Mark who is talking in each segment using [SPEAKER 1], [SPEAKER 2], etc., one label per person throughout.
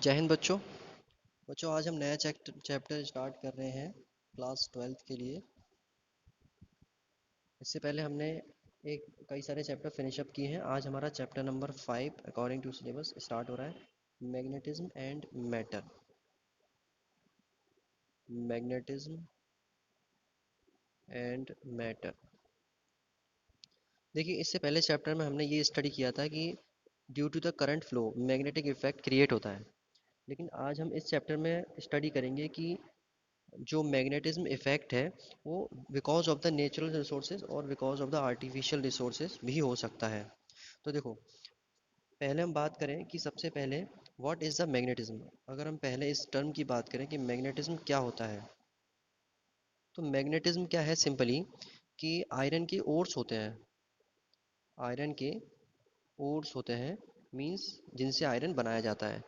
[SPEAKER 1] जय हिंद बच्चों। बच्चों आज हम नया चैप्टर स्टार्ट कर रहे हैं क्लास 12th के लिए। इससे पहले हमने एक कई सारे चैप्टर फिनिश अप किए हैं। आज हमारा chapter number 5 according to syllabus start हो रहा है। Magnetism and matter. Magnetism and matter. देखिए, इससे पहले चैप्टर में हमने ये स्टडी किया था कि due to the current flow magnetic effect create होता है। लेकिन आज हम इस चैप्टर में स्टडी करेंगे कि जो मैग्नेटिज्म इफेक्ट है वो because of the natural resources और because of the artificial resources भी हो सकता है। तो देखो, पहले हम बात करें कि सबसे पहले व्हाट इज़ द मैग्नेटिज्म। अगर हम पहले इस टर्म की बात करें कि मैग्नेटिज्म क्या होता है, तो मैग्नेटिज्म क्या है सिंपली कि आयरन के ओर्स होते हैं। आयरन के ओर्स होते हैं, मींस जिनसे आयरन बनाया जाता है,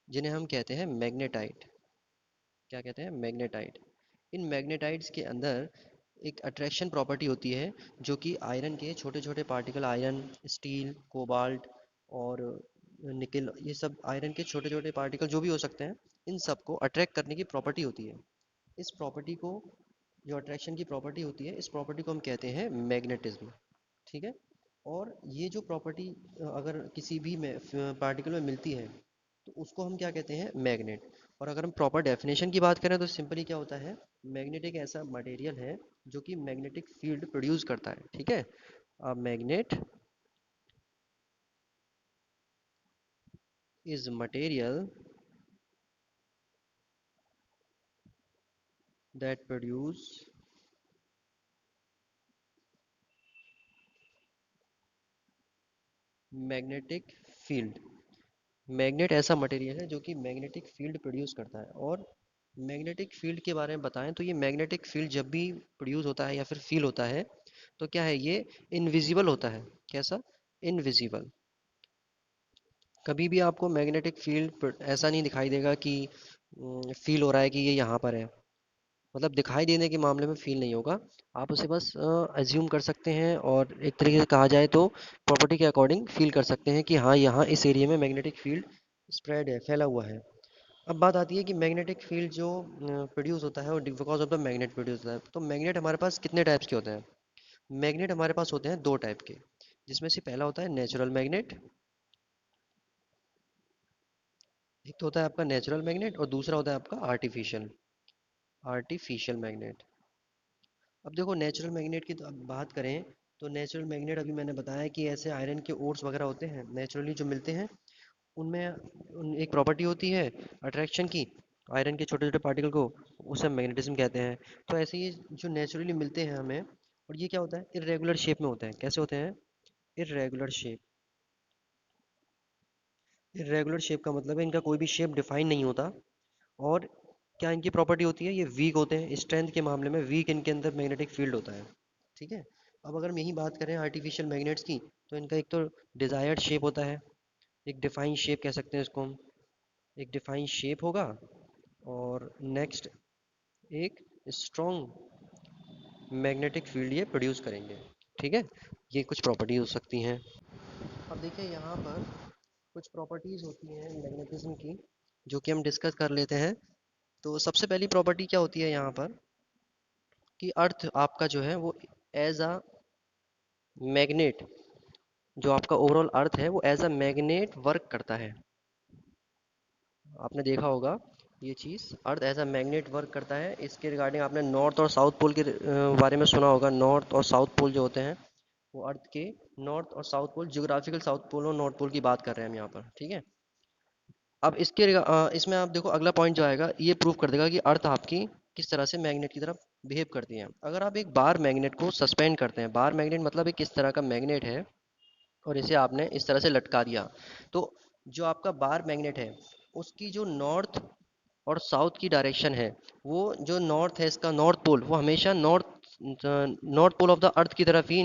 [SPEAKER 1] जिन्हें हम कहते हैं मैग्नेटाइट। क्या कहते हैं? मैग्नेटाइट। इन मैग्नेटाइट्स के अंदर एक अट्रैक्शन प्रॉपर्टी होती है जो कि आयरन के छोटे छोटे पार्टिकल, आयरन, स्टील, कोबाल्ट और निकल, ये सब आयरन के छोटे छोटे पार्टिकल जो भी हो सकते हैं, इन सब को अट्रैक्ट करने की प्रॉपर्टी होती है। इस प्रॉपर्टी को, जो अट्रैक्शन की प्रॉपर्टी होती है, इस प्रॉपर्टी को हम कहते हैं मैग्नेटिज्म। ठीक है। और ये जो प्रॉपर्टी अगर किसी भी में पार्टिकल में मिलती है तो उसको हम क्या कहते हैं? मैग्नेट। और अगर हम प्रॉपर डेफिनेशन की बात करें तो सिंपली क्या होता है? मैग्नेट एक ऐसा मटेरियल है जो कि मैग्नेटिक फील्ड प्रोड्यूस करता है। ठीक है। A magnet is material that produce magnetic field. Magnet ऐसा मटेरियल है जो कि मैग्नेटिक फील्ड प्रोड्यूस करता है। और मैग्नेटिक फील्ड के बारे में बताएं तो ये मैग्नेटिक फील्ड जब भी प्रोड्यूस होता है या फिर फील होता है तो क्या है, ये इनविजिबल होता है। कैसा? इनविजिबल। कभी भी आपको मैग्नेटिक फील्ड ऐसा नहीं दिखाई देगा कि फील हो रहा है कि ये यहाँ पर है। मतलब दिखाई देने के मामले में फील नहीं होगा। आप उसे बस एज्यूम कर सकते हैं और एक तरीके से कहा जाए तो प्रॉपर्टी के अकॉर्डिंग फील कर सकते हैं कि हाँ, यहाँ इस एरिया में मैग्नेटिक फील्ड स्प्रेड है, फैला हुआ है। अब बात आती है कि मैग्नेटिक फील्ड जो प्रोड्यूस होता है वो because of the magnet produce होता है। तो मैग्नेट हमारे पास कितने टाइप्स के होते हैं? मैग्नेट हमारे पास होते हैं दो टाइप के, जिसमें से पहला होता है नेचुरल मैग्नेट। एक तो होता है आपका नेचुरल मैग्नेट और दूसरा होता है आपका आर्टिफिशियल आर्टिफिशियल मैग्नेट। अब देखो, नेचुरल मैग्नेट की तो अब बात करें तो नेचुरल मैग्नेट अभी मैंने बताया कि ऐसे आयरन के ओर्स वगैरह होते हैं नेचुरली जो मिलते हैं, उनमें एक प्रॉपर्टी होती है अट्रैक्शन की, आयरन के छोटे छोटे पार्टिकल को, उसे मैग्नेटिज्म कहते हैं। तो ऐसे ही जो नेचुरली मिलते हैं हमें, और ये क्या होता है, इरेगुलर शेप में होते हैं। कैसे होते हैं? Irregular shape. इरेगुलर शेप का मतलब है इनका कोई भी शेप डिफाइन नहीं होता। और क्या इनकी प्रॉपर्टी होती है? ये वीक होते हैं, स्ट्रेंथ के मामले में वीक इनके अंदर मैग्नेटिक फील्ड होता है। ठीक है। अब अगर हम यही बात करें आर्टिफिशियल मैग्नेट्स की, तो इनका एक तो डिज़ायर्ड शेप होता है, एक डिफाइन शेप कह सकते हैं इसको हम। एक डिफाइन शेप होगा और नेक्स्ट एक स्ट्रॉन्ग मैग्नेटिक फील्ड ये प्रोड्यूस करेंगे। ठीक है। ये कुछ प्रॉपर्टीज हो सकती हैं। अब देखिए, यहाँ पर कुछ प्रॉपर्टीज होती हैं मैग्नेटिज्म की जो कि हम डिस्कस कर लेते हैं। तो सबसे पहली प्रॉपर्टी क्या होती है यहाँ पर कि अर्थ आपका जो है वो एज अ मैग्नेट, जो आपका ओवरऑल अर्थ है वो एज अ मैग्नेट वर्क करता है। आपने देखा होगा ये चीज़, earth as a magnet work करता है। इसके रिगार्डिंग आपने नॉर्थ और साउथ पोल के बारे में सुना होगा। नॉर्थ और साउथ पोल जो होते हैं वो अर्थ के, नॉर्थ और south pole, geographical south pole और नॉर्थ पोल की बात कर रहे हैं हम यहाँ पर। ठीक है। अब इसमें आप देखो, अगला पॉइंट जो आएगा ये प्रूव कर देगा कि अर्थ आपकी किस तरह से मैग्नेट की तरफ बिहेव करती है। अगर आप एक बार मैग्नेट को सस्पेंड करते हैं, बार मैग्नेट मतलब एक किस तरह का मैग्नेट है, और इसे आपने इस तरह से लटका दिया, तो जो आपका बार मैग्नेट है उसकी जो नॉर्थ और साउथ की डायरेक्शन है, वो जो नॉर्थ है, इसका नॉर्थ पोल, वो हमेशा north pole of the earth की तरफ ही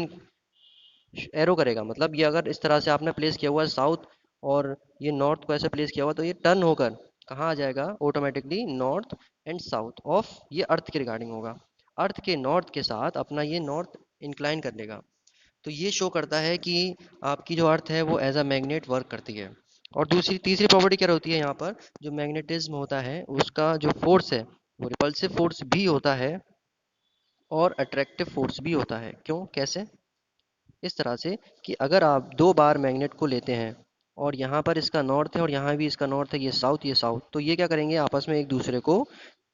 [SPEAKER 1] एरो करेगा। मतलब ये अगर इस तरह से आपने प्लेस किया हुआ है साउथ, और ये नॉर्थ को ऐसे प्लेस किया हुआ, तो ये टर्न होकर कहाँ आ जाएगा? Automatically north and south of, ये अर्थ के रिगार्डिंग होगा। अर्थ के नॉर्थ के साथ अपना ये नॉर्थ इंक्लाइन कर लेगा। तो ये शो करता है कि आपकी जो अर्थ है वो एज अ मैग्नेट वर्क करती है। और दूसरी तीसरी प्रॉपर्टी क्या होती है यहाँ पर, जो मैग्नेटिज्म होता है उसका जो फोर्स है वो रिपल्सिव फोर्स भी होता है और अट्रैक्टिव फोर्स भी होता है। क्यों, कैसे? इस तरह से कि अगर आप दो बार मैग्नेट को लेते हैं और यहाँ पर इसका नॉर्थ है और यहाँ भी इसका नॉर्थ है, ये साउथ, तो ये क्या करेंगे, आपस में एक दूसरे को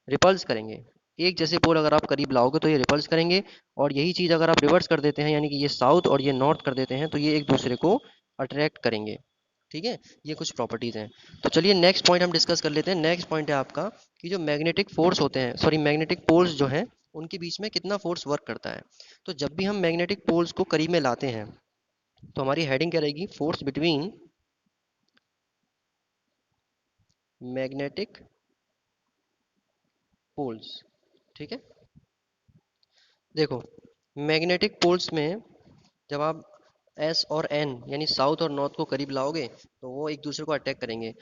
[SPEAKER 1] रिपल्स करेंगे। एक जैसे पोल अगर आप करीब लाओगे तो ये रिपल्स करेंगे, और यही चीज़ अगर आप रिवर्स कर देते हैं, यानी कि ये साउथ और ये नॉर्थ कर देते हैं, तो ये एक दूसरे को अट्रैक्ट करेंगे। ठीक है, ये कुछ प्रॉपर्टीज़ हैं। तो चलिए नेक्स्ट पॉइंट हम डिस्कस कर लेते हैं। नेक्स्ट पॉइंट है आपका कि जो मैग्नेटिक फोर्स होते हैं, सॉरी मैग्नेटिक पोल्स जो हैं, उनके बीच में कितना फोर्स वर्क करता है। तो जब भी हम मैग्नेटिक पोल्स को करीब में लाते हैं तो हमारी हेडिंग क्या रहेगी, फोर्स बिटवीन मैग्नेटिक पोल्स। ठीक है, देखो मैग्नेटिक पोल्स में जब आप एस और एन यानी साउथ और नॉर्थ को करीब लाओगे तो वो एक दूसरे को अटैक करेंगे।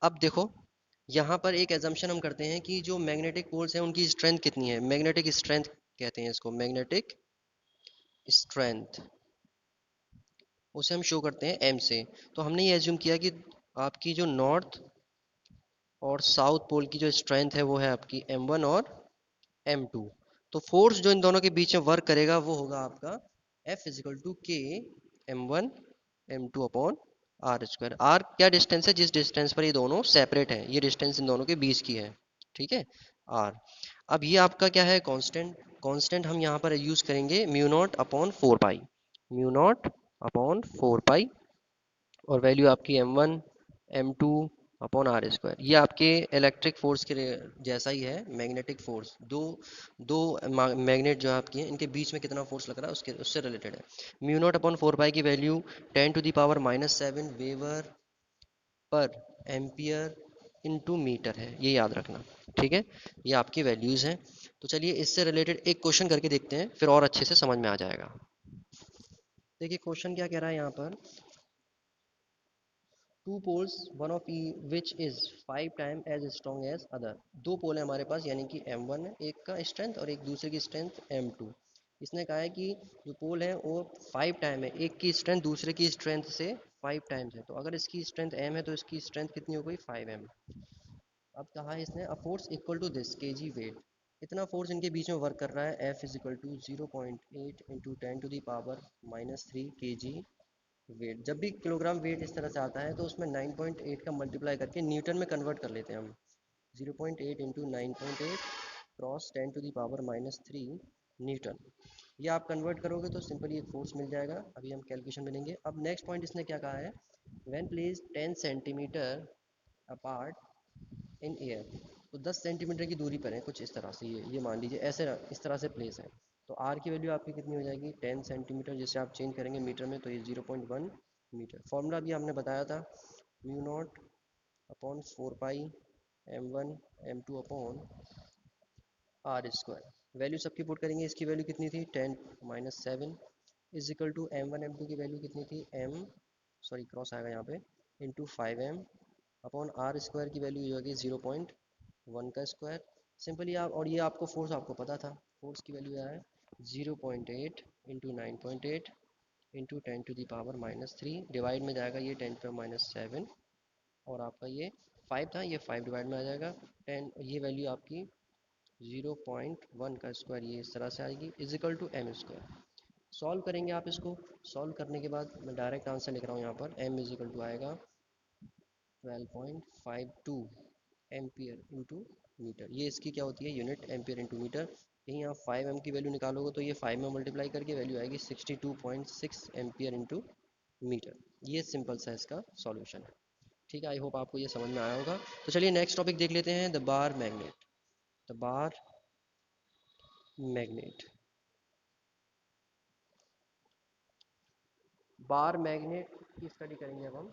[SPEAKER 1] अब देखो यहाँ पर एक एजम्पशन हम करते हैं कि जो मैग्नेटिक पोल्स हैं उनकी स्ट्रेंथ कितनी है, मैग्नेटिक स्ट्रेंथ कहते हैं इसको, मैग्नेटिक स्ट्रेंथ, उसे हम शो करते हैं एम से। तो हमने ये एज्यूम किया कि आपकी जो नॉर्थ और साउथ पोल की जो स्ट्रेंथ है वो है आपकी m1 और m2। तो फोर्स जो इन दोनों के बीच में वर्क करेगा वो होगा आपका F is equal to k m1 m2 upon r square. R क्या डिस्टेंस है, जिस डिस्टेंस पर ये दोनों सेपरेट हैं, ये डिस्टेंस इन दोनों के बीच की है। ठीक है, आर। अब ये आपका क्या है, कांस्टेंट। कांस्टेंट हम यहाँ पर यूज करेंगे म्यू नॉट अपॉन फोर पाई, म्यू नॉट अपॉन फोर पाई, और वैल्यू आपकी m1 m2 upon r square. ये आपके इलेक्ट्रिक फोर्स के जैसा ही है, मैग्नेटिक फोर्स। दो दो मैग्नेट जो आपके हैं इनके बीच में कितना फोर्स लग रहा है उसके उससे रिलेटेड है। म्यू नॉट अपॉन फोर पाई की वैल्यू 10⁻⁻⁷ वेवर पर एम्पियर इनटू मीटर है, ये याद रखना। ठीक है, ये आपकी वैल्यूज़ हैं। तो चलिए इससे रिलेटेड एक क्वेश्चन करके देखते हैं, फिर और अच्छे से समझ में आ जाएगा। देखिए क्वेश्चन क्या कह रहा है यहाँ पर, two poles one of which is 5 time as strong as other. दो पोल है हमारे पास, यानी कि m1 है एक का स्ट्रेंथ और एक दूसरे की स्ट्रेंथ m2। इसने कहा है कि जो पोल है वो 5 टाइम है, एक की स्ट्रेंथ दूसरे की स्ट्रेंथ से 5 टाइम्स है। तो अगर इसकी स्ट्रेंथ m है तो इसकी स्ट्रेंथ कितनी हो गई, 5m। अब कहा है इसने a force equal to this k g wait, इतना फोर्स इनके बीच में वर्क कर रहा है, F is equal to 0.8 into 10⁻³ k g wait. जब भी किलोग्राम वेट इस तरह से आता है तो उसमें 9.8 का मल्टीप्लाई करके न्यूटन में कन्वर्ट कर लेते हैं हम। 0.8 इंटू 9.8 क्रॉस 10⁻³ न्यूटन। ये आप कन्वर्ट करोगे तो सिंपली एक फोर्स मिल जाएगा, अभी हम कैलकुलेशन में लेंगे। अब नेक्स्ट पॉइंट इसने क्या कहा है, when place 10 centimetre apart in air. तो 10 सेंटीमीटर की दूरी पर है कुछ इस तरह से, ये मान लीजिए ऐसे इस तरह से प्लेस है। तो आर की वैल्यू आपकी कितनी हो जाएगी, 10 सेंटीमीटर, जिसे आप चेंज करेंगे मीटर में तो ये 0.1 मीटर। फॉर्मूला भी हमने बताया था, mu naught upon four pi m1 m2 upon r square. Value सबकी पुट करेंगे, इसकी वैल्यू कितनी थी 10⁻⁷ is equal to m1 m2 की वैल्यू कितनी थी m, सॉरी क्रॉस आएगा यहाँ पे, into 5m upon r square की वैल्यू हो गई 0.1 का स्क्वायर। सिंपली आप, और ये आपको फोर्स आपको पता था, फोर्स की वैल्यू क्या है 0.8 इंटू 9.8 इंटू 10⁻⁻³ डिवाइड में जाएगा ये 10⁻⁷, और आपका ये 5 था, ये 5 डिवाइड में आ जाएगा 10, ये वैल्यू आपकी 0.1 का स्क्वायर ये इस तरह से आएगी is equal to m square. Solve करेंगे आप इसको, सॉल्व करने के बाद मैं डायरेक्ट आंसर लिख रहा हूँ यहाँ पर, m इज इक्वल टू आएगा 12.52 एम्पियर इंटू मीटर। ये इसकी क्या होती है यूनिट, एम्पियर इंटू मीटर। यहीं आप 5m की वैल्यू निकालोगे तो ये 5 में मल्टीप्लाई करके वैल्यू आएगी 62.6 एम्पियर इंटू मीटर। ये सिंपल सा इसका सॉल्यूशन है। ठीक है, आई होप आपको ये समझ में आया होगा। तो चलिए नेक्स्ट टॉपिक देख लेते हैं, the bar magnet. The bar magnet, bar magnet की स्टडी करेंगे अब हम।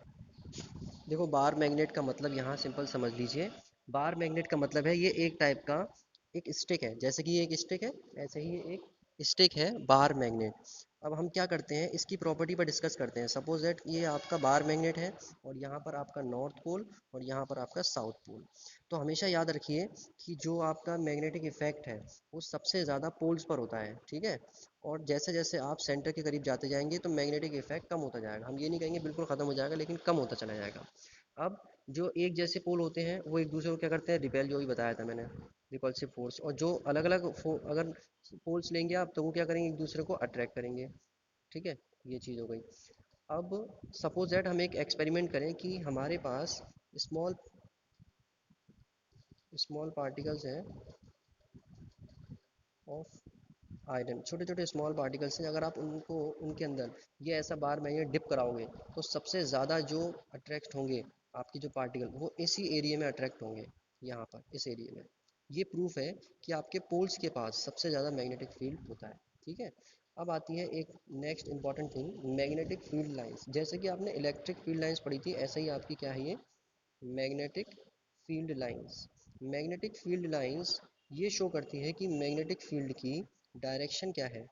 [SPEAKER 1] देखो बार मैग्नेट का मतलब यहाँ सिंपल समझ लीजिए, बार मैग्नेट का मतलब है ये एक टाइप का एक स्टिक है, जैसे कि ये एक स्टिक है ऐसे ही ये एक स्टिक है बार मैग्नेट। अब हम क्या करते हैं, इसकी प्रॉपर्टी पर डिस्कस करते हैं। सपोज दैट ये आपका बार मैग्नेट है और यहाँ पर आपका नॉर्थ पोल और यहाँ पर आपका साउथ पोल। तो हमेशा याद रखिए कि जो आपका मैग्नेटिक इफेक्ट है वो सबसे ज़्यादा पोल्स पर होता है, ठीक है। और जैसे जैसे आप सेंटर के करीब जाते जाएंगे तो मैग्नेटिक इफेक्ट कम होता जाएगा, हम ये नहीं कहेंगे बिल्कुल ख़त्म हो जाएगा, लेकिन कम होता चला जाएगा। अब जो एक जैसे पोल होते हैं वो एक दूसरे को क्या करते हैं, रिपेल, जो भी बताया था मैंने, रिपल्सिव फोर्स। और जो अलग अलग अगर पोल्स लेंगे आप तो वो क्या करेंगे, एक दूसरे को अट्रैक्ट करेंगे। ठीक है, ये चीज़ हो गई। अब सपोज दैट हम एक एक्सपेरिमेंट करें कि हमारे पास स्मॉल स्मॉल पार्टिकल्स हैं ऑफ आयरन, छोटे छोटे स्मॉल पार्टिकल्स हैं, अगर आप उनको उनके अंदर ये ऐसा बार मैग्नेट डिप कराओगे तो सबसे ज़्यादा जो अट्रैक्ट होंगे आपकी जो पार्टिकल, वो इसी एरिया में अट्रैक्ट होंगे, यहाँ पर इस एरिया में। ये प्रूफ है कि आपके पोल्स के पास सबसे ज़्यादा मैग्नेटिक फील्ड होता है। ठीक है, अब आती है एक next important thing, magnetic field lines. जैसे कि आपने इलेक्ट्रिक फील्ड लाइंस पढ़ी थी, ऐसे ही आपकी क्या है ये magnetic field lines. Magnetic field lines ये शो करती है कि मैग्नेटिक फील्ड की डायरेक्शन क्या है।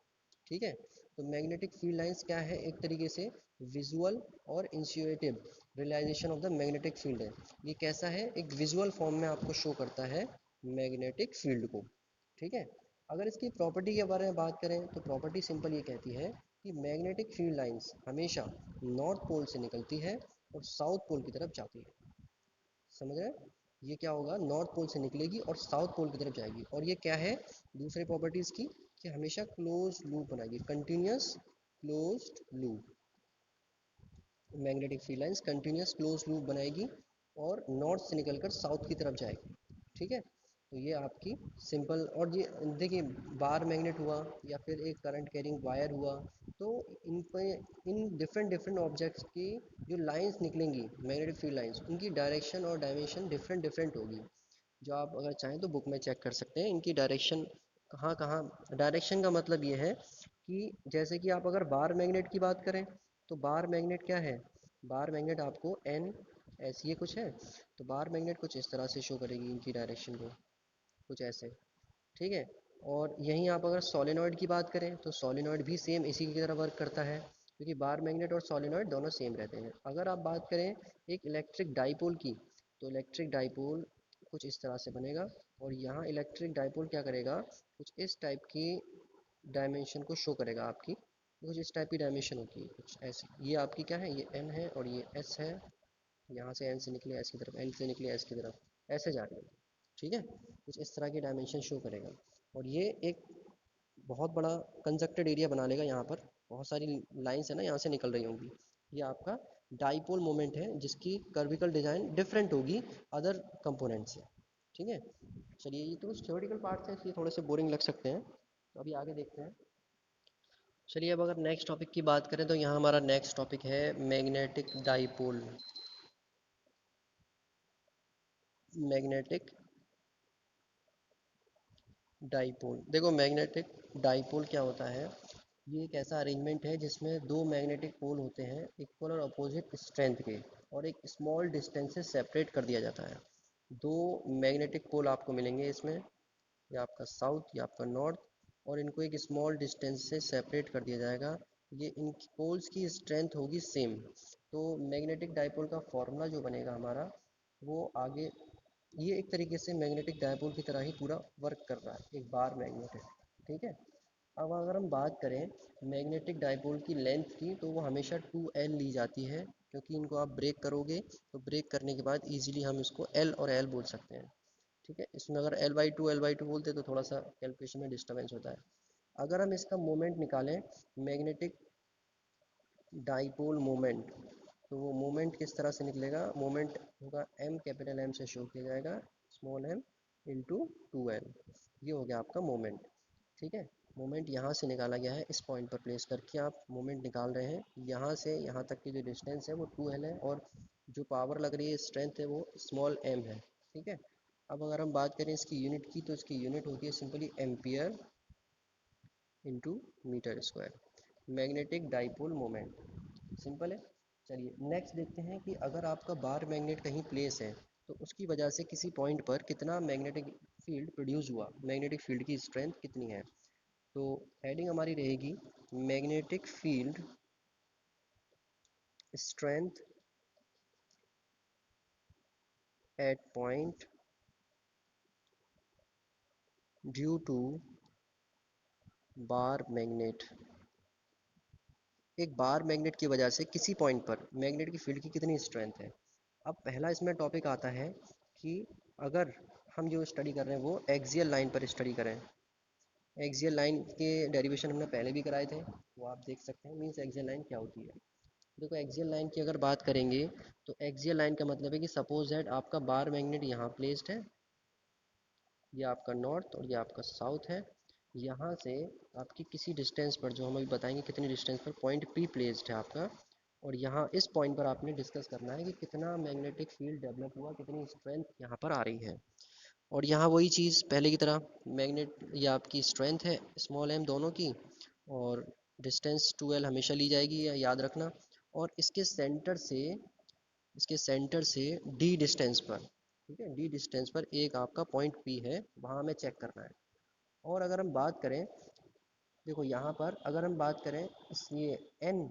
[SPEAKER 1] ठीक है, तो मैग्नेटिक फील्ड लाइंस क्या है, एक तरीके से विजुअल और intuitive realization of the magnetic field है। ये कैसा है, एक विजुअल फॉर्म में आपको शो करता है मैग्नेटिक फील्ड को। ठीक है, अगर इसकी प्रॉपर्टी के बारे में बात करें तो प्रॉपर्टी सिंपल ये कहती है कि मैग्नेटिक फील्ड लाइंस हमेशा नॉर्थ पोल से निकलती है और साउथ पोल की तरफ जाती है। समझ रहे हैं, ये क्या होगा, नॉर्थ पोल से निकलेगी और साउथ पोल की तरफ जाएगी। और ये क्या है, दूसरे प्रॉपर्टीज़ की, कि हमेशा क्लोज लूप बनाएगी, continuous closed loop. Magnetic field lines continuous close loop बनाएगी और नॉर्थ से निकलकर साउथ की तरफ जाएगी। ठीक है, तो ये आपकी सिंपल। और ये देखिए, बार मैग्नेट हुआ या फिर एक करंट कैरिंग वायर हुआ, तो इन पे इन डिफरेंट डिफरेंट ऑब्जेक्ट्स की जो लाइंस निकलेंगी मैग्नेटिक फील्ड लाइंस, उनकी डायरेक्शन और डायमेंशन डिफरेंट डिफरेंट होगी। जो आप अगर चाहें तो बुक में चेक कर सकते हैं इनकी डायरेक्शन कहाँ कहाँ। डायरेक्शन का मतलब ये है कि जैसे कि आप अगर बार मैग्नेट की बात करें तो बार मैग्नेट क्या है, बार मैग्नेट आपको एन ऐसी ये कुछ है, तो बार मैग्नेट कुछ इस तरह से शो करेगी इनकी डायरेक्शन को, कुछ ऐसे। ठीक है, और यहीं आप अगर सोलेनॉइड की बात करें तो सोलेनॉइड भी सेम इसी की तरह वर्क करता है, क्योंकि बार मैग्नेट और सोलेनॉइड दोनों सेम रहते हैं। अगर आप बात करें एक इलेक्ट्रिक डाइपोल की, तो इलेक्ट्रिक डाइपोल कुछ इस तरह से बनेगा, और यहाँ इलेक्ट्रिक डाइपोल क्या करेगा, कुछ इस टाइप की डायमेंशन को शो करेगा आपकी, कुछ इस टाइप की डायमेंशन होती है कुछ ऐसी। ये आपकी क्या है, ये एन है और ये एस है, यहाँ से एन से निकले एस की तरफ, एन से निकले एस की तरफ, ऐसे जा रही है। ठीक है, कुछ इस तरह की डायमेंशन शो करेगा। और ये एक बहुत बड़ा कंजक्टेड एरिया बना लेगा, यहाँ पर बहुत सारी लाइंस है ना यहाँ से निकल रही होंगी। ये आपका डाइपोल मोमेंट है जिसकी कर्विकल डिज़ाइन डिफरेंट होगी अदर कंपोनेंट से। ठीक है, चलिए ये तो कुछ थ्योरेटिकल पार्ट है, इसलिए थोड़े से बोरिंग लग सकते हैं, तो अभी आगे देखते हैं। चलिए अब अगर नेक्स्ट टॉपिक की बात करें तो यहाँ हमारा नेक्स्ट टॉपिक है मैग्नेटिक डाइपोल। मैग्नेटिक डाइपोल, देखो मैग्नेटिक डाइपोल क्या होता है, ये एक ऐसा अरेंजमेंट है जिसमें दो मैग्नेटिक पोल होते हैं इक्वल और अपोजिट स्ट्रेंथ के, और एक स्मॉल डिस्टेंस से सेपरेट कर दिया जाता है। दो मैग्नेटिक पोल आपको मिलेंगे इसमें, ये आपका साउथ, ये आपका नॉर्थ, और इनको एक स्मॉल डिस्टेंस से सेपरेट कर दिया जाएगा। ये इन पोल्स की स्ट्रेंथ होगी सेम। तो मैग्नेटिक डाइपोल का फॉर्मूला जो बनेगा हमारा, वो आगे, ये एक तरीके से मैग्नेटिक डायपोल की तरह ही पूरा वर्क कर रहा है, एक बार मैग्नेट है। ठीक है, अब अगर हम बात करें मैग्नेटिक डायपोल की लेंथ की, तो वो हमेशा 2L ली जाती है, क्योंकि इनको आप ब्रेक करोगे तो ब्रेक करने के बाद इजीली हम इसको L और L बोल सकते हैं। ठीक है, इसमें अगर L/2 बोलते तो थोड़ा सा कैलकुलेशन में डिस्टर्बेंस होता है। अगर हम इसका मोमेंट निकालें, मैग्नेटिक डाइपोल मोमेंट, तो वो मोमेंट किस तरह से निकलेगा, मोमेंट होगा m, कैपिटल M से शो किया जाएगा, स्मॉल m इंटू 2L। ये हो गया आपका मोमेंट। ठीक है, मोमेंट यहाँ से निकाला गया है, इस पॉइंट पर प्लेस करके आप मोमेंट निकाल रहे हैं। यहाँ से यहाँ तक की जो डिस्टेंस है वो 2L है, और जो पावर लग रही है, स्ट्रेंथ है, वो स्मॉल m है। ठीक है, अब अगर हम बात करें इसकी यूनिट की, तो इसकी यूनिट होती है simply ampere into metre square. Magnetic dipole moment simple है। चलिए नेक्स्ट देखते हैं कि अगर आपका बार मैग्नेट कहीं प्लेस है तो उसकी वजह से किसी पॉइंट पर कितना मैग्नेटिक फील्ड प्रोड्यूस हुआ, मैग्नेटिक फील्ड की स्ट्रेंथ कितनी है। तो हेडिंग हमारी रहेगी magnetic field strength at point due to bar magnet, एक बार मैग्नेट की वजह से किसी पॉइंट पर मैग्नेट की फील्ड की कितनी स्ट्रेंथ है। अब पहला इसमें टॉपिक आता है कि अगर हम जो स्टडी कर रहे हैं वो एक्सियल लाइन पर स्टडी करें। एक्सियल लाइन के डेरिवेशन हमने पहले भी कराए थे, वो आप देख सकते हैं। मीन्स एक्सियल लाइन क्या होती है। देखो एक्सियल लाइन की अगर बात करेंगे तो एक्सियल लाइन का मतलब है कि सपोज दैट आपका बार मैग्नेट यहाँ प्लेस्ड है, ये आपका नॉर्थ और ये आपका साउथ है। यहाँ से आपकी किसी डिस्टेंस पर, जो हम अभी बताएंगे कितनी डिस्टेंस पर, पॉइंट पी प्लेस्ड है आपका। और यहाँ इस पॉइंट पर आपने डिस्कस करना है कि कितना मैग्नेटिक फील्ड डेवलप हुआ, कितनी स्ट्रेंथ यहाँ पर आ रही है। और यहाँ वही चीज़ पहले की तरह, मैग्नेट ये आपकी स्ट्रेंथ है स्मॉल एम दोनों की, और डिस्टेंस 2l हमेशा ली जाएगी, या याद रखना। और इसके सेंटर से डी डिस्टेंस पर, ठीक है, डी डिस्टेंस पर एक आपका पॉइंट पी है, वहाँ हमें चेक करना है। और अगर हम बात करें, देखो यहाँ पर अगर हम बात करें ये एन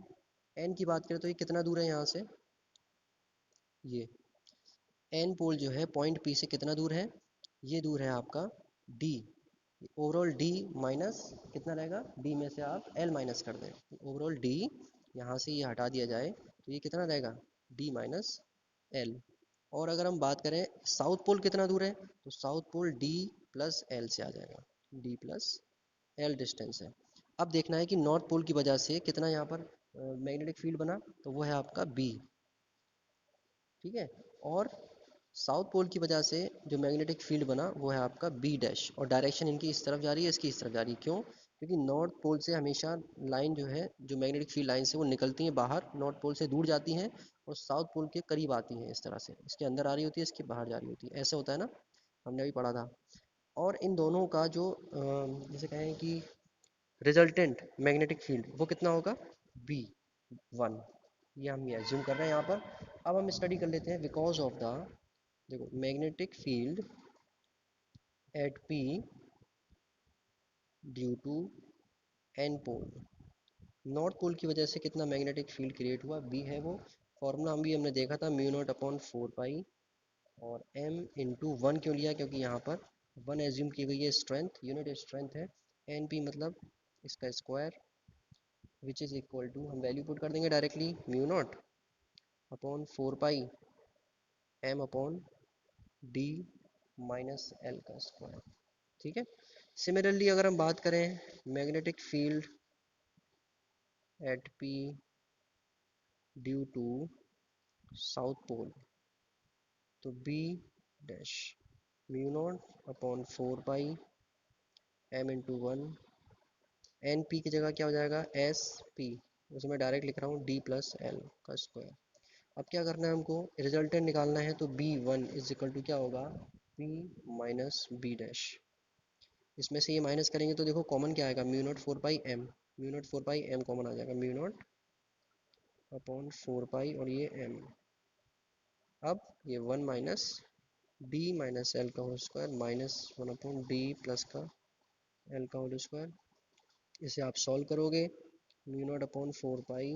[SPEAKER 1] एन की बात करें तो ये कितना दूर है यहाँ से, ये एन पोल जो है पॉइंट पी से कितना दूर है, ये दूर है आपका डी। ओवरऑल डी माइनस कितना रहेगा, डी में से आप एल माइनस कर दें, ओवरऑल डी यहाँ से ये हटा दिया जाए तो ये कितना रहेगा, डी माइनस एल। और अगर हम बात करें साउथ पोल कितना दूर है, तो south pole d plus l से आ जाएगा, डी प्लस एल डिस्टेंस है। अब देखना है कि नॉर्थ पोल की वजह से कितना यहाँ पर मैग्नेटिक फील्ड बना, तो वो है आपका बी, ठीक है। और साउथ पोल की वजह से जो मैग्नेटिक फील्ड बना वो है आपका बी डैश, और डायरेक्शन इनकी इस तरफ जा रही है, इसकी इस तरफ जा रही है। क्यों? क्योंकि नॉर्थ पोल से हमेशा लाइन जो है, जो मैग्नेटिक फील्ड लाइन से वो निकलती हैं बाहर, नॉर्थ पोल से दूर जाती हैं और साउथ पोल के करीब आती हैं, इस तरह से इसके अंदर आ रही होती है, इसके बाहर जा रही होती है, ऐसे होता है ना, हमने अभी पढ़ा था। और इन दोनों का जो जैसे कहें कि रिजल्टेंट मैग्नेटिक फील्ड वो कितना होगा, बी वन, ये हम ये एज्यूम कर रहे हैं यहाँ पर। अब हम स्टडी कर लेते हैं बिकॉज ऑफ द, देखो magnetic field at P due to an pole, north pole की वजह से कितना मैग्नेटिक फील्ड क्रिएट हुआ, बी है वो। फॉर्मूला हमने देखा था, म्यू नॉट अपॉन 4 पाई, और एम इंटू वन क्यों लिया, क्योंकि यहाँ पर वन एज्यूम की गई है, स्ट्रेंथ यूनिट स्ट्रेंथ है। एन पी मतलब इसका square, which is equal to, हम वैल्यू पुट कर देंगे directly, mu naught upon 4 pi M upon D minus L का स्क्वायर, ठीक है। सिमिलरली अगर हम बात करें magnetic field at P due to south pole, तो B dash mu naught upon 4 pi M into one, N P की जगह क्या हो जाएगा, एस पी, उसमें डायरेक्ट लिख रहा हूँ डी प्लस एल का स्क्वायर। अब क्या करना है हमको, रिजल्टेंट निकालना है, तो B one is equal to क्या होगा, पी माइनस बी डैश। इसमें से ये माइनस करेंगे तो देखो कॉमन क्या आएगा, mu not 4 pi M, mu naught 4 pi M common आ जाएगा, म्यू नॉट अपॉन 4 पाई और ये एम। अब ये one minus D minus L का whole square minus one upon D plus का एल का होल स्क्वायर। इसे आप सॉल्व करोगे, mu naught upon 4 pi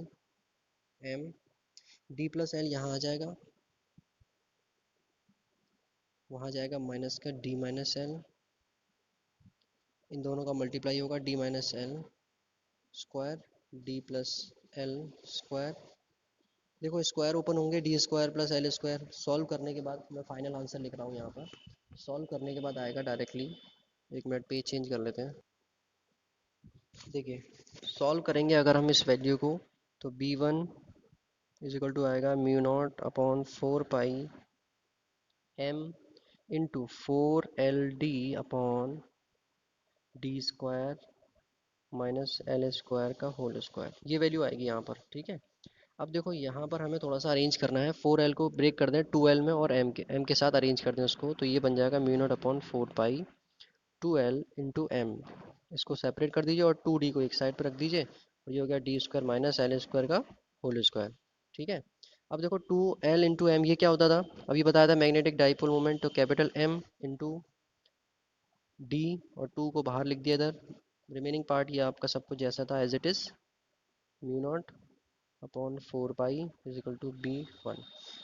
[SPEAKER 1] M, D plus L यहाँ आ जाएगा, वहाँ जाएगा माइनस का डी माइनस एल, इन दोनों का मल्टीप्लाई होगा, D minus L square D plus L square. देखो स्क्वायर ओपन होंगे, D square plus L square. Solve करने के बाद मैं फाइनल आंसर लिख रहा हूँ यहाँ पर, सॉल्व करने के बाद आएगा डायरेक्टली, एक मिनट पेज चेंज कर लेते हैं। देखिए सॉल्व करेंगे अगर हम इस वैल्यू को, तो B one is equal to आएगा mu naught upon 4 pi M into 4 LD अपॉन D square minus L square का होल स्क्वायर, ये वैल्यू आएगी यहाँ पर, ठीक है। अब देखो यहाँ पर हमें थोड़ा सा अरेंज करना है, 4L को ब्रेक कर दें 2L में और M के साथ अरेंज कर दें उसको, तो ये बन जाएगा म्यू नॉट अपॉन 4 पाई 2L इंटू एम। इसको सेपरेट कर दीजिए और 2D को एक साइड पर रख दीजिए, और ये हो गया D square minus L square का होल स्क्वायर, ठीक है। अब देखो 2L इंटू एम ये क्या होता था, अभी बताया था मैग्नेटिक डाइपोल मोमेंट, तो कैपिटल M इंटू डी, और 2 को बाहर लिख दिया इधर, रिमेनिंग पार्ट ये आपका सब कुछ जैसा था as it is, mu naught upon 4 pi is equal to B one,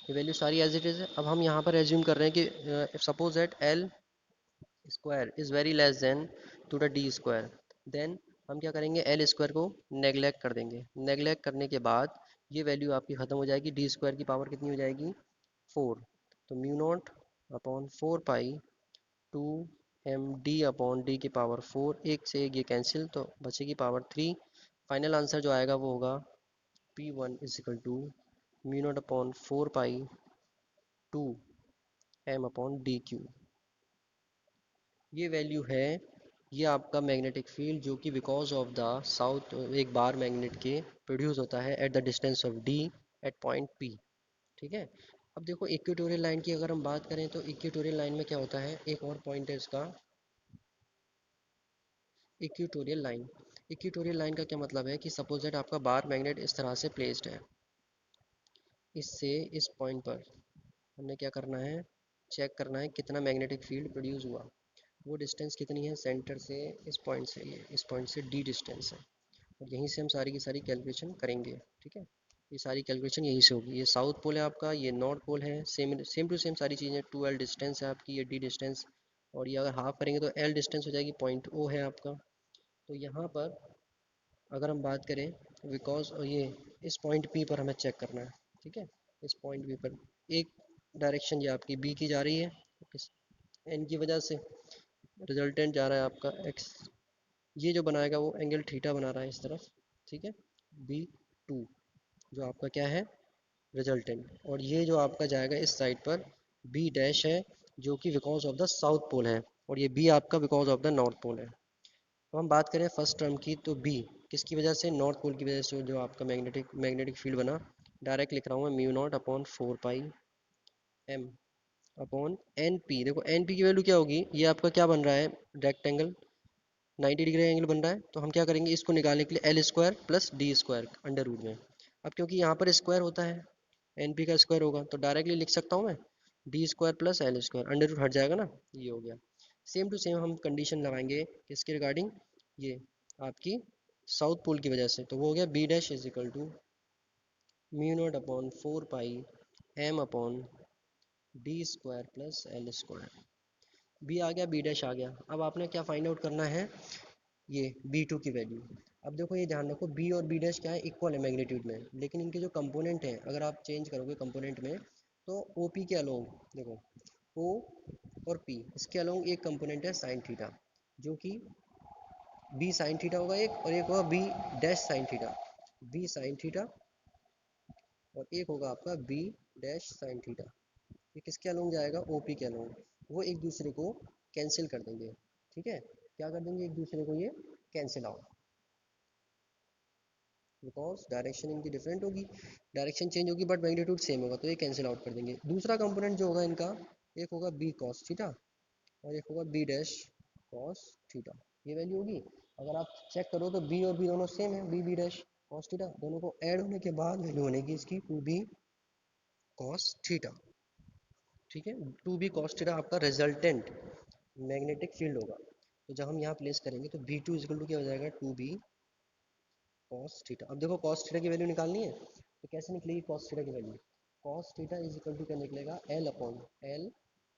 [SPEAKER 1] ये वैल्यू सारी एज इट इज़ है। अब हम यहाँ पर एज्यूम कर रहे हैं कि if suppose that l square is very less than to the d square, then हम क्या करेंगे, एल स्क्वायर को नेग्लेक्ट कर देंगे। नेग्लेक्ट करने के बाद ये वैल्यू आपकी ख़त्म हो जाएगी, डी स्क्वायर की पावर कितनी हो जाएगी, 4। तो mu naught upon 4 pi 2 md/d की पावर 4, एक से एक ये कैंसिल तो बचेगी पावर 3। फाइनल आंसर जो आएगा वो होगा P1 is equal to mu naught upon 4 pi 2 m/d³। ये वैल्यू है, ये आपका मैग्नेटिक फील्ड जो कि बिकॉज ऑफ द साउथ एक बार मैग्नेट के प्रोड्यूस होता है at the distance of d at point p. ठीक है। अब देखो इक्वेटोरियल लाइन की अगर हम बात करें तो इक्वेटोरियल लाइन में क्या होता है, एक और पॉइंट है इसका, इक्वेटोरियल लाइन। इक्वेटोरियल लाइन का क्या मतलब है कि सपोज दैट आपका बार मैग्नेट इस तरह से प्लेस्ड है, इससे इस पॉइंट पर हमने क्या करना है, चेक करना है कितना मैग्नेटिक फील्ड प्रोड्यूस हुआ। वो डिस्टेंस कितनी है सेंटर से इस पॉइंट से, ये इस पॉइंट से डी डिस्टेंस है, और यहीं से हम सारी की सारी कैलकुलेशन करेंगे। ठीक है, ये सारी कैलकुलेशन यहीं से होगी। ये साउथ पोल है आपका, ये नॉर्थ पोल है, सेम सेम टू सेम सारी चीज़ें। 2l डिस्टेंस है आपकी, ये डी डिस्टेंस, और ये अगर हाफ करेंगे तो l डिस्टेंस हो जाएगी, पॉइंट ओ है आपका। तो यहाँ पर अगर हम बात करें, बिकॉज ये इस पॉइंट पी पर हमें चेक करना है। ठीक है, इस पॉइंट पी पर एक डायरेक्शन ये आपकी बी की जा रही है, इस एन की वजह से रिजल्टेंट जा रहा है आपका एक्स, ये जो बनाएगा वो एंगल थीटा बना रहा है इस तरफ। ठीक है, B2 जो आपका क्या है, रिजल्टेंट, और ये जो आपका जाएगा इस साइड पर बी डैश है, जो कि because of the south pole है, और ये बी आपका because of the north pole है। तो हम बात करें फर्स्ट टर्म की, तो बी किसकी वजह से, नॉर्थ पोल की वजह से जो आपका मैग्नेटिक फील्ड बना। डायरेक्ट लिख रहा हूँ मैं, mu naught upon 4 pi m upon N P. देखो एन पी की वैल्यू क्या होगी, ये आपका क्या बन रहा है, रेक्टेंगल 90 डिग्री एंगल बन रहा है, तो हम क्या करेंगे, इसको निकालने के लिए l square plus D square under root में। अब क्योंकि यहाँ पर स्क्वायर होता है, एन पी का स्क्वायर होगा, तो डायरेक्टली लिख सकता हूँ मैं d square plus L square, under root हट जाएगा ना, ये हो गया। सेम टू सेम हम कंडीशन लगाएंगे किसके रिगार्डिंग, ये आपकी साउथ पोल की वजह से, तो वो हो गया B dash is equal to mu naught upon 4 pi m upon D square plus L square. B आ गया, बी डैश आ गया। अब आपने क्या फाइंड आउट करना है, ये B2 की वैल्यू। अब देखो ये ध्यान रखो, B और B डैश क्या है, इक्वल है मैग्नीट्यूड में, लेकिन इनके जो कंपोनेंट हैं अगर आप चेंज करोगे कंपोनेंट में, तो OP के अलोंग देखो, O और P इसके अलोंग एक कंपोनेंट है साइन थीटा, जो कि B साइन थीटा होगा एक, और एक होगा B dash sine theta, B sine theta, और एक होगा आपका B डैश साइन थीटा। ये किसके अलोंग जाएगा, OP के अलोंग। वो एक दूसरे को कैंसिल कर देंगे। ठीक है, क्या कर देंगे, एक दूसरे को ये कैंसिल आउट, बिकॉज डायरेक्शन इनकी डिफरेंट होगी, डायरेक्शन चेंज होगी बट मैग्नीट्यूड सेम होगा, तो ये कैंसिल आउट कर देंगे। दूसरा कंपोनेंट जो होगा इनका, एक होगा बी कॉस थीटा और एक होगा बी डैश कॉस थीटा। ये वैल्यू होगी। अगर आप चेक करो तो बी और बी दोनों सेम है, B B dash cos theta, दोनों को ऐड होने के बाद वैल्यू बनेगी इसकी 2b कॉस थीटा। ठीक है, 2b कॉस थीटा आपका रिजल्टेंट मैग्नेटिक फील्ड होगा। तो जब हम यहाँ प्लेस करेंगे तो B2 इक्वल टू क्या हो जाएगा, 2b कॉस थीटा। अब देखो कॉस थीटा की वैल्यू निकालनी है, तो कैसे निकलेगी कॉस थीटा की value, cos theta is equal to क्या निकलेगा, एल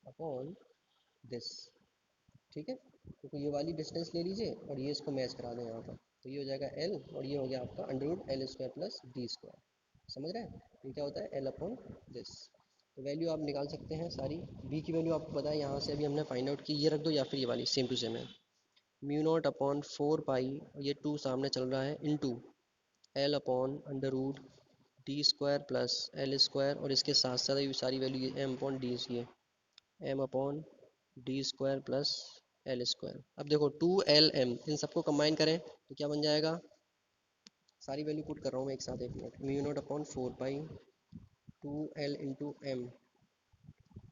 [SPEAKER 1] अपॉन दिस। ठीक है, तो ये वाली डिस्टेंस ले लीजिए और ये इसको मैच करा दें यहाँ पर, तो ये हो जाएगा एल, और ये हो गया आपका under root L square plus D square. समझ रहे हैं, ये क्या होता है, एल अपॉन दिस। तो वैल्यू आप निकाल सकते हैं सारी। बी की वैल्यू आपको पता है, यहाँ से अभी हमने फाइंड आउट की, ये रख दो या फिर ये वाली सेम टू सेम है, म्यू नॉट अपॉन 4 पाई, ये 2 सामने चल रहा है, into L upon under root D square plus L square, और इसके साथ साथ ये सारी वैल्यू ये एम अपॉन डी, ये M upon D square plus L square. अब देखो 2lm, इन सबको कंबाइन करें तो क्या बन जाएगा, सारी वैल्यू पुट कर रहा हूँ मैं एक साथ, एक मिनट, म्यू नॉट अपॉन 4 पाई 2l इंटू एम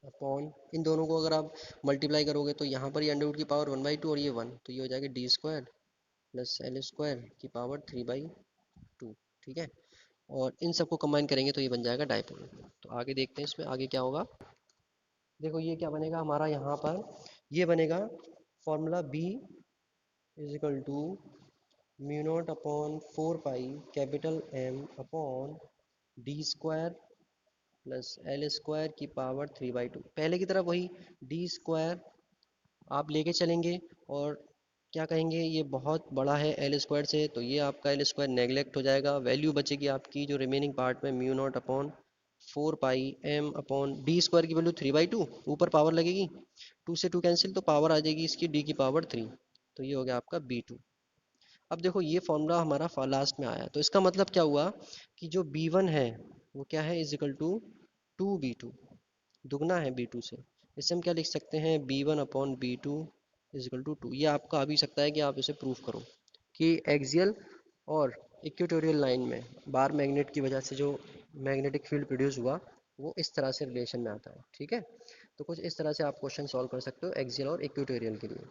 [SPEAKER 1] अपॉन, इन दोनों को अगर आप मल्टीप्लाई करोगे तो यहाँ पर ये अंडर रूट की पावर 1/2 और ये 1, तो ये हो जाएगा D square plus L square की पावर 3/2। ठीक है, और इन सबको कंबाइन करेंगे तो ये बन जाएगा डायपोल। तो आगे देखते हैं इसमें आगे क्या होगा। देखो ये क्या बनेगा हमारा यहाँ पर, ये बनेगा formula B is equal to mu naught upon 4 pi capital M upon D square plus L square की पावर 3/2। पहले की तरह वही डी स्क्वायर आप लेके चलेंगे, और क्या कहेंगे, ये बहुत बड़ा है एल स्क्वायर से, तो ये आपका एल स्क्वायर नेगलेक्ट हो जाएगा, वैल्यू बचेगी आपकी जो रिमेनिंग पार्ट में mu naught upon 4 pi m upon D square की वैल्यू 3/2, ऊपर पावर लगेगी, 2 से 2 कैंसिल, तो पावर आ जाएगी इसकी d⁻3, तो ये हो गया आपका b2। अब देखो ये फॉर्मूला हमारा लास्ट में आया, तो इसका मतलब क्या हुआ कि जो b1 है वो क्या है, इज इक्वल टू 2b2, दुगना है b2 से। इससे हम क्या लिख सकते हैं, b1/b2 इज इक्वल टू 2। ये आपका आ भी सकता है कि आप इसे प्रूफ करो कि एक्सियल और इक्वेटोरियल लाइन में बार मैग्नेट की वजह से जो मैग्नेटिक फील्ड प्रोड्यूस हुआ वो इस तरह से रिलेशन में आता है, ठीक है। तो कुछ इस तरह से आप क्वेश्चन सॉल्व कर सकते हो एक्सियल और इक्वेटोरियल के लिए।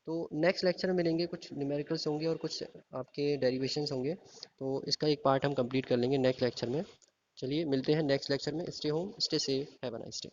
[SPEAKER 1] तो नेक्स्ट लेक्चर में मिलेंगे, कुछ न्यूमेरिकल्स होंगे और कुछ आपके डेरिवेशंस होंगे, तो इसका एक पार्ट हम कंप्लीट कर लेंगे नेक्स्ट लेक्चर में। चलिए मिलते हैं नेक्स्ट लेक्चर में। Stay home, stay safe, have a nice day.